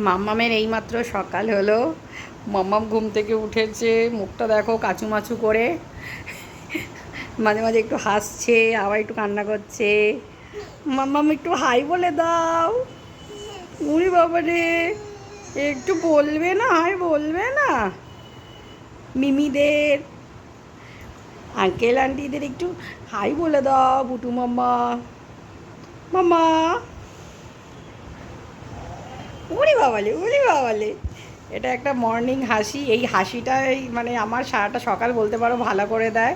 মাম্মামের এইমাত্র সকাল হলো। মাম্মাম ঘুম থেকে উঠেছে, মুখটা দেখো কাচুমাচু করে, মাঝে মাঝে একটু হাসছে, আবার একটু কান্না করছে। মাম্মাম একটু হাই বলে দাও। উরি বাবা রে, একটু বলবে না, হাই বলবে না? মিমিদের, আঙ্কেল আন্টিদের একটু হাই বলে দাও বুটু মাম্মা। মাম্মা, উরি বাবালে, উরি বাবালে। এটা একটা মর্নিং হাসি। এই হাসিটাই মানে আমার সারাটা সকাল বলতে পারো ভালো করে দেয়।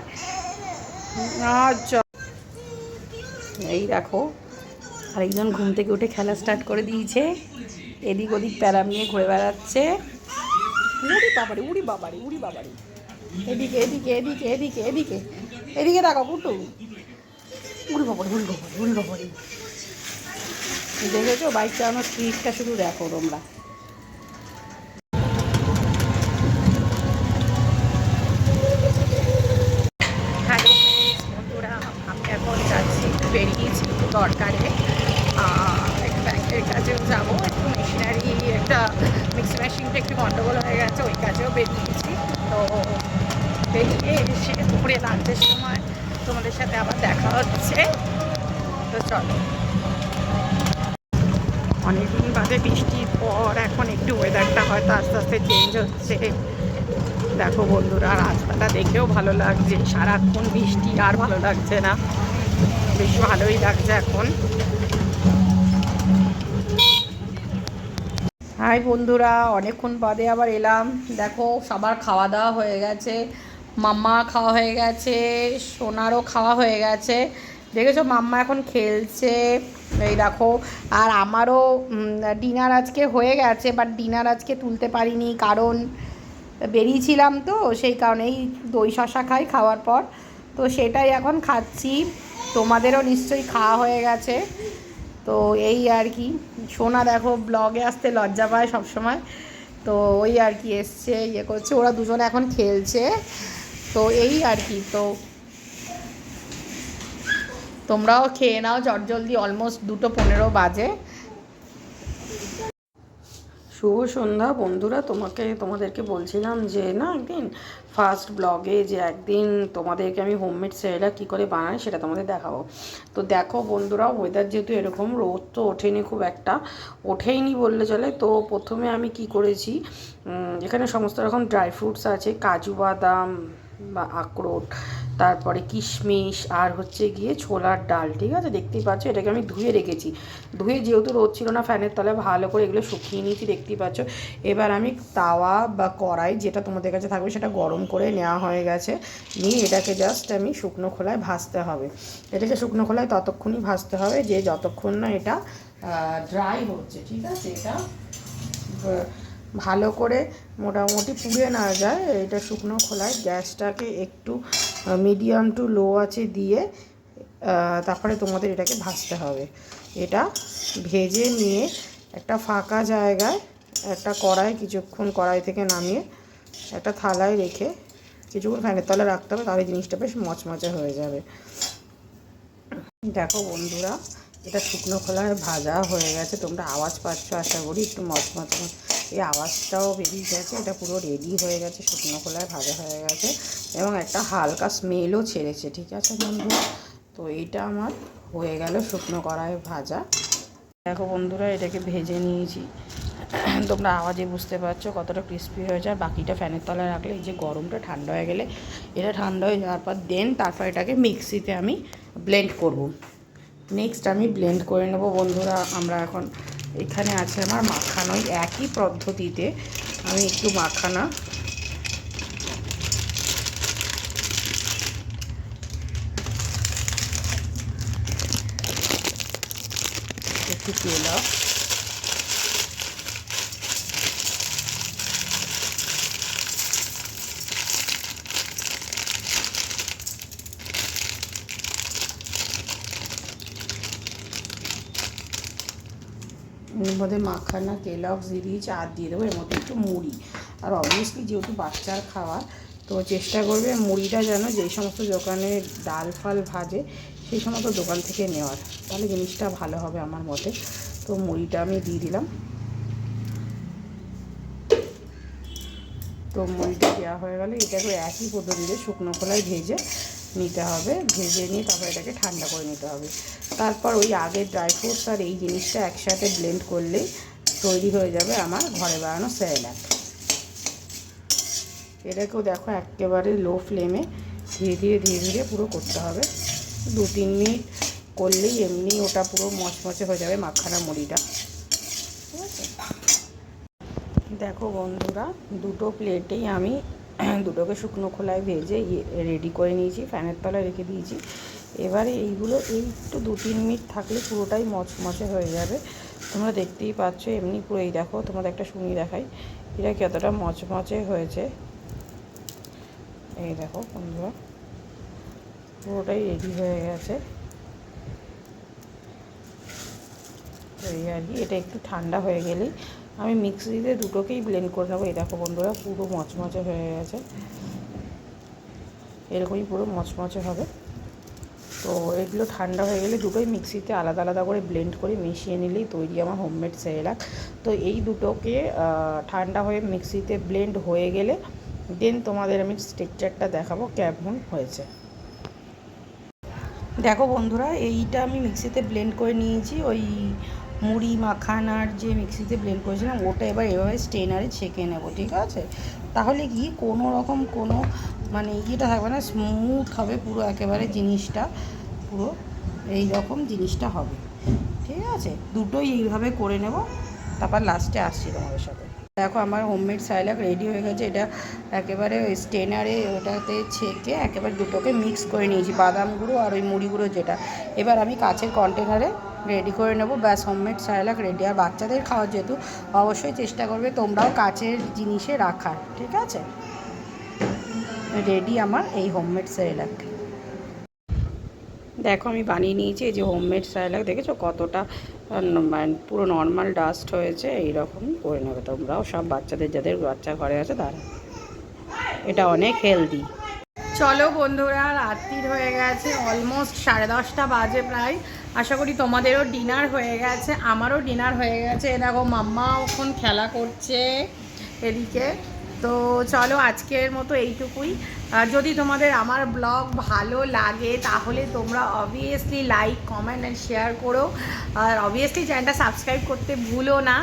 আচ্ছা, এই দেখো আরেকজন ঘুম থেকে উঠে খেলা স্টার্ট করে দিয়েছে, এদিক ওদিক প্যারাম নিয়ে ঘুরে বেড়াচ্ছে। উড়ি বাবারে, উড়ি বাবারে, উড়ি বাবারে। এদিকে এদিকে এদিকে এদিকে এদিকে এদিকে দেখো পুটু। উড়ি বাবারে, উড়ি বাবারে, উড়ি বাবারে। দেখেছো বাইক চালানোর স্পিডটা শুধু দেখো তোমরা। হ্যালো বন্ধুরা, আমি এখন যাচ্ছি, একটু বেরিয়েছি একটু দরকারে, একটু ব্যাংকের কাছেও যাবো, একটু মেশিনারি, একটা মিক্সি মেশিনটা একটু গন্ডগোল হয়ে গেছে, ওই কাজেও বেরিয়েছি। তো বেরিয়ে এসে দুপুরে লাঞ্চের সময় তোমাদের সাথে আবার দেখা হচ্ছে। তো চলো, অনেকদিন বাদে বৃষ্টির পর এখন একটু ওয়েদারটা হয়তো আস্তে আস্তে চেঞ্জ হচ্ছে। দেখো বন্ধুরা, রাস্তাটা দেখেও ভালো লাগছে, সারাক্ষণ বৃষ্টি আর ভালো লাগছে না, বেশ ভালোই লাগছে এখন। হাই বন্ধুরা, অনেকক্ষণ বাদে আবার এলাম। দেখো সবার খাওয়া দাওয়া হয়ে গেছে, মাম্মা খাওয়া হয়ে গেছে, সোনারও খাওয়া হয়ে গেছে। দেখেছো মাম্মা এখন খেলছে, এই দেখো। আর আমারও ডিনার আজকে হয়ে গেছে, বাট ডিনার আজকে তুলতে পারিনি, কারণ বেরিয়েছিলাম তো, সেই কারণেই দই শশা খাই খাওয়ার পর, তো সেটাই এখন খাচ্ছি। তোমাদেরও নিশ্চয়ই খাওয়া হয়ে গেছে। তো এই আর কি, সোনা দেখো ব্লগে আসতে লজ্জা পায় সবসময়, তো ওই আর কি এসছে, ইয়ে করছে, ওরা দুজনে এখন খেলছে। তো এই আর কি, তো তোমরাও খেয়ে নাও চটজলদি, অলমোস্ট 2:15 বাজে। শুভ সন্ধ্যা বন্ধুরা। তোমাদেরকে বলছিলাম যে না, একদিন ফার্স্ট ব্লগে যে একদিন তোমাদেরকে আমি হোমমেড সেরেলাক কী করে বানাই সেটা তোমাদের দেখাবো। তো দেখো বন্ধুরা, ওয়েদার যেহেতু এরকম, রোদ তো ওঠেনি, খুব একটা ওঠেইনি বললে চলে। তো প্রথমে আমি কি করেছি, এখানে সমস্ত রকম ড্রাই ফ্রুটস আছে, কাজু বাদাম বা আখরোট, তারপরে কিশমিশ, আর হচ্ছে গিয়ে ছোলার ডাল, ঠিক আছে? দেখতেই পাচ্ছ, এটাকে আমি ধুয়ে রেখেছি। ধুয়ে যেহেতু রোদ ছিল না, ফ্যানের তলায় ভালো করে এগুলো শুকিয়ে নিয়েছি, দেখতেই পাচ্ছ। এবার আমি তাওয়া বা কড়াই যেটা তোমাদের কাছে থাকবে সেটা গরম করে নেওয়া হয়ে গেছে, নিয়ে এটাকে জাস্ট আমি শুকনো খোলায় ভাজতে হবে। এটাকে শুকনো খোলায় ততক্ষণই ভাজতে হবে যে যতক্ষণ না এটা ড্রাই হচ্ছে, ঠিক আছে? এটা ভালো করে মোটামুটি পুড়ে না যায়, এটা শুকনো খোলায় গ্যাসটাকে একটু মিডিয়াম টু লো আছে দিয়ে তারপরে তোমাদের এটাকে ভাজতে হবে। এটা ভেজে নিয়ে একটা ফাঁকা জায়গায় একটা কড়াই, কিছুক্ষণ কড়াই থেকে নামিয়ে একটা থালায় রেখে কিছুক্ষণ ফ্যানের তলায় রাখতে হবে, তাহলে জিনিসটা বেশ মচমচে হয়ে যাবে। দেখো বন্ধুরা, এটা শুকনো খোলায় ভাজা হয়ে গেছে, তোমরা আওয়াজ পাচ্ছ আশা করি, একটু মচমচে এই আওয়াজটাও বেরিয়ে গেছে। এটা পুরো রেডি হয়ে গেছে, শুকনো খোলায় ভাজা হয়ে গেছে এবং একটা হালকা স্মেলও ছেড়েছে, ঠিক আছে বন্ধুরা? তো এইটা আমার হয়ে গেল শুকনো কড়ায় ভাজা। দেখো বন্ধুরা, এটাকে ভেজে নিয়েছি, তোমরা আওয়াজে বুঝতে পারছো কতটা ক্রিস্পি হয়ে যায়। বাকিটা ফ্যানের তলায় রাখলে, এই যে গরমটা ঠান্ডা হয়ে গেলে, এটা ঠান্ডা হয়ে যাওয়ার পর তারপর এটাকে মিক্সিতে আমি ব্লেন্ড করব। নেক্সট আমি ব্লেন্ড করে নেব বন্ধুরা। আমরা এখন এখানে আছে আমার মাখানা, ওই একই পদ্ধতিতে আমি একটু মাখানা একটু তেল, এর মধ্যে মাখানা কেলগস দিয়ে দিয়েছি, আর দিয়ে দেবো এর মধ্যে একটু মুড়ি। আর অবভিয়াসলি যেহেতু বাচ্চার খাওয়া, তো চেষ্টা করবে মুড়িটা যেন যেই সমস্ত দোকানে ডাল ফাল ভাজে সেই সমস্ত দোকান থেকে নেওয়ার, তাহলে জিনিসটা ভালো হবে আমার মতে। তো মুড়িটা আমি দিয়ে দিলাম। তো মুড়িটা দেওয়া হয়ে গেলে এটাকে একই পদ্ধতিতে শুকনো খোলায় ভেজে নিতে হবে। ভেজে নিয়ে তারপর এটাকে ঠান্ডা করে নিতে হবে। তারপর ওই আগের ড্রাই ফ্রুটস আর এই জিনিসটা একসাথে ব্লেন্ড করলেই তৈরি হয়ে যাবে আমার ঘরে বানানো সেরেলাক। এটাকেও দেখো একেবারে লো ফ্লেমে ধীরে ধীরে ধীরে ধীরে পুরো করতে হবে। 2-3 মিনিট করলেই এমনি ওটা পুরো মচমচে হয়ে যাবে মাখানা মুড়িটা। ঠিক আছে, দেখো বন্ধুরা, দুটো প্লেটেই আমি দুটোকে শুকনো খোলায় ভেজে রেডি করে নিয়েছি, ফ্যানের তলায় রেখে দিয়েছি। এবারে এইগুলো একটু 2-3 মিনিট থাকলে পুরোটাই মচমচে হয়ে যাবে। তোমরা দেখতেই পাচ্ছ এমনি পুরো। এই দেখো, তোমাদের একটা শুনিয়ে দেখাই এটা কতটা মচমচে হয়েছে। এই দেখো বন্ধুরা, পুরোটাই রেডি হয়ে গেছে। তো এই আর কি, এটা একটু ঠান্ডা হয়ে গেলেই আমি মিক্সিতে দুটোকেই ব্লেন্ড করে নেবো। এই দেখো বন্ধুরা, পুরো মচমচে হয়ে গেছে, এরকমই পুরো মচমচে হবে। তো এগুলো ঠান্ডা হয়ে গেলে দুটোই মিক্সিতে আলাদা আলাদা করে ব্লেন্ড করে মিশিয়ে নিলেই তৈরি আমার হোমমেড সেরেলাক। তো এই দুটোকে ঠান্ডা হয়ে মিক্সিতে ব্লেন্ড হয়ে গেলে দেন তোমাদের আমি টেক্সচারটা দেখাবো কেমন হয়েছে। দেখো বন্ধুরা, এইটা আমি মিক্সিতে ব্লেন্ড করে নিয়েছি। ওই মুড়ি মাখানার যে মিক্সিতে ব্লেন্ড করেছিলাম ওটা এবার এভাবে স্টেনারে ছেঁকে নেব। ঠিক আছে, তাহলে কি কোনো রকম কোনো মানে ইয়েটা থাকবে না, স্মুথ হবে পুরো একেবারে জিনিসটা, পুরো এই রকম জিনিসটা হবে। ঠিক আছে, দুটোই এইভাবে করে নেব, তারপর লাস্টে আসছি তোমাদের সাথে। দেখো আমার হোমমেড সেরেলাক রেডি হয়ে গেছে। এটা একেবারে ওই স্টেনারে ওটাতে ছেঁকে একেবারে দুটোকে মিক্স করে নিয়েছি, বাদাম গুঁড়ো আর ওই মুড়ি গুঁড়ো যেটা। এবার আমি কাচের কন্টেনারে রেডি করে নেব, ব্যাস হোমমেড সেরেলাক রেডি। আর বাচ্চাদের খাওয়ার যেহেতু, অবশ্যই চেষ্টা করবে তোমরাও কাচের জিনিসে রাখার। ঠিক আছে, রেডি আমার এই হোমমেড সেরেলাক। দেখো আমি বানিয়ে নিয়েছি এই যে হোমমেড সেরেলাক। দেখেছো কতটা পুরো নর্মাল ডাস্ট হয়েছে। এইরকমই করে নেবে তোমরাও সব বাচ্চাদের, যাদের বাচ্চা ঘরে আছে তারা। এটা অনেক হেলদি। চলো বন্ধুরা, রাত্রির হয়ে গেছে, অলমোস্ট 10:30 বাজে প্রায়। আশা করি তোমাদেরও ডিনার হয়ে গেছে, আমারও ডিনার হয়ে গেছে। দেখো মাম্মা এখন খেলা করছে এদিকে। তো চলো আজকের মতো এইটুকুই। আর যদি তোমাদের আমার ব্লগ ভালো লাগে তাহলে তোমরা obviously like, comment and share করো। আর অবভিয়াসলি চ্যানেলটা সাবস্ক্রাইব করতে ভুলো না।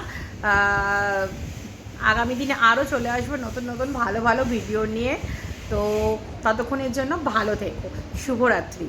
আগামী দিনে আরও চলে আসবো নতুন নতুন ভালো ভালো ভিডিও নিয়ে। তো ততক্ষণের জন্য ভালো থেকো। শুভরাত্রি।